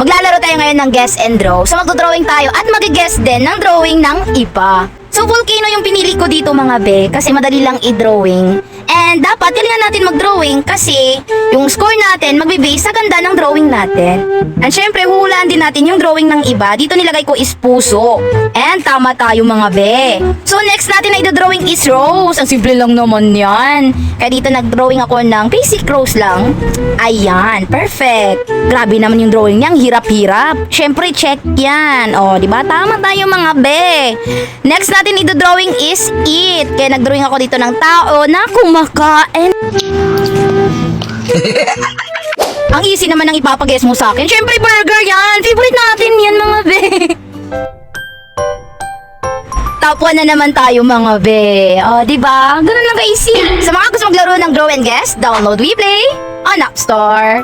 Maglalaro tayo ngayon ng guess and draw. So magdodrawing tayo at mag-guess din ng drawing ng iba. So volcano yung pinili ko dito mga be kasi madali lang i-drawing. And dapat kailangan natin mag-drawing kasi yung score natin magbe-base sa ganda ng drawing natin. And syempre huhulaan din natin yung drawing ng iba. Dito nilagay ko is puso. And tama tayo mga be. So next natin na i-drawing is rose. Ang simple lang naman yan. Kaya dito nag-drawing ako ng basic rose lang. Ayan, perfect. Grabe naman yung drawing niya, ang hirap-hirap. Syempre check yan. O, di ba? Tama tayo mga be. Next natin i-drawing is eat. Kaya nag-drawing ako dito ng tao na kumakain. Ang easy naman ng ipapag-guess mo sa akin. Syempre burger yan. Favorite natin yan mga be. Top 1 na naman tayo mga be. O, diba? Ganun lang ka-easy. Sa mga gusto maglaro ng draw and guess, download WePlay on App Store.